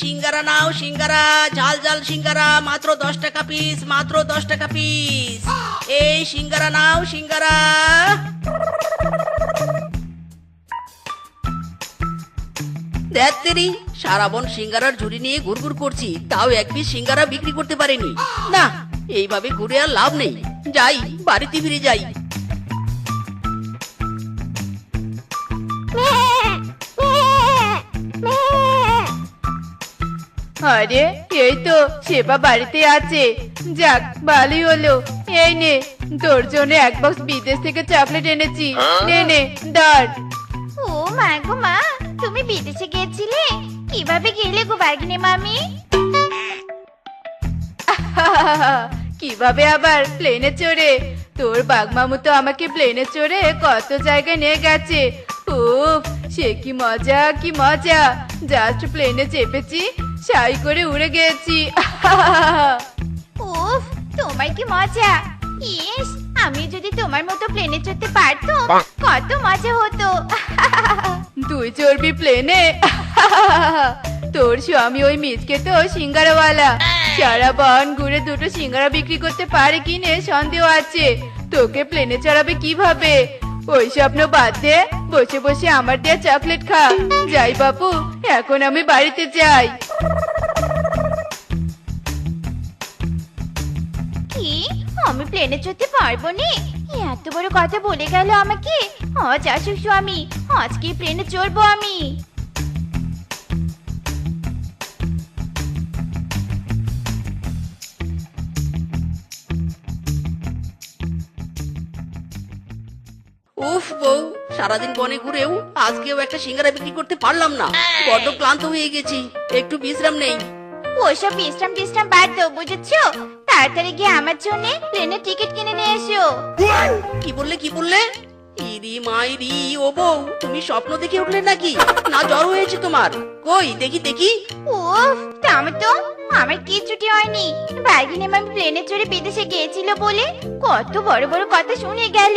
সিঙ্গারা নাও, সিঙ্গারা, ঝাল ঝাল সিঙ্গারা, মাত্র 10 টাকা পিস, মাত্র 10 টাকা পিস। এই সিঙ্গারা নাও, সিঙ্গারা। দেখ সারা বন সিঙ্গারার ঝুড়ি নিয়ে ঘুরঘুর করছি, তাও এক পিস সিঙ্গারা বিক্রি করতে পারিনি। না, এইভাবে ঘুরে আর লাভ নেই, যাই বাড়িতে ফিরে যাই। আরে এই তো সেবা বাড়িতে আছে। যাক ভালোই হলো। এই নে, তোর জন্য এক বক্স বিদেশ থেকে চকলেট এনেছি। নে নে ধর। ও মা গো মা, তুমি বিদেশে গিয়েছিলে? কিভাবে গেলে গো বাগিনী মামি? কিভাবে আবার, প্লেনে চড়ে। তোর বাগমামু তো আমাকে প্লেনে চড়ে কত জায়গায় নিয়ে গেছে। উফ, সে কি মজা, কি মজা। জাস্ট প্লেনে চেপেছি, সাই করে উড়ে গেছি। উফ, তোমার কি মজা। ইস, আমি যদি তোমার মতো প্লেনে চড়তে পারতাম, কত মজা হতো। তুই চড়বি প্লেনে? তোর স্বামী ওই মিচকে তো সিঙ্গারাওয়ালা, সারা বন ঘুরে দুটো সিঙ্গারা বিক্রি করতে পারে কিনে সন্দেহ আছে। তোকে প্লেনে চড়াবে কিভাবে? ওই স্বপ্ন বাদ দে, বসে বসে আমার দেয়া চকলেট খা। যাই বাপু, এখন আমি বাড়িতে যাই। কি, আমি প্লেনে চড়তে পারবো না? এত বড় কথা বলে গেল আমাকে। আজ আসুক স্বামী, আজকে প্লেনে চড়বো আমি। উফ বউ, সারাদিন বনে ঘুরেও আজকেও একটা সিঙ্গারা বিক্রি করতে পারলাম না। বড্ড ক্লান্ত হয়ে গেছি, একটু বিশ্রাম নেই। ওসব বিশ্রাম টিশ্রাম বাদ দাও, বুঝেছো? তাড়াতাড়ি গিয়ে আমার জন্য প্লেনের টিকিট কিনে নিয়ে এসো। কি বললে, কি বললে? ইরি মাইরি, ও বউ, তুমি স্বপ্ন দেখে উঠলে নাকি? না জ্বর হয়েছে তোমার? কই দেখি দেখি। উফ, থামো তো, আমার কিচ্ছুটি হয়নি। বাগিনী মামি প্লেনে চড়ে বিদেশে গিয়েছিল বলে কত বড় বড় কথা শুনে গেল,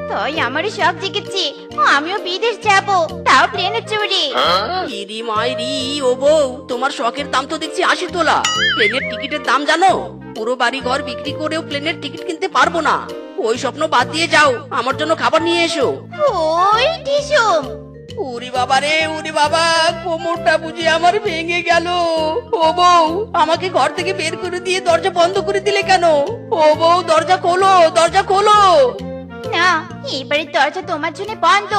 তাই আমারও শখ জেগেছে। আমিও বিদেশ যাব, তাও প্লেনে চড়ে। ইরি মাইরি, ও বউ, তোমার শখের দাম তো দেখছি 80 তোলা। প্লেনের টিকিটের দাম জানো? পুরো বাড়ি ঘর বিক্রি করেও প্লেনের টিকিট কিনতে পারবো না। ওই স্বপ্ন বাদ দিয়ে যাও, আমার জন্য খাবার নিয়ে এসো। ওই টিসুম, উরি বাবা রে, উরি বাবা, কোমরটা বুঝি আমার ভেঙে গেল। ও বউ, আমাকে ঘর থেকে বের করে দিয়ে দরজা বন্ধ করে দিলে কেন? ও বউ, দরজা খোলো, দরজা খোলো। না, এবারে দরজা তোমার জন্য বন্ধ।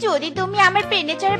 যদি তুমি আমার প্লেনে চড়ার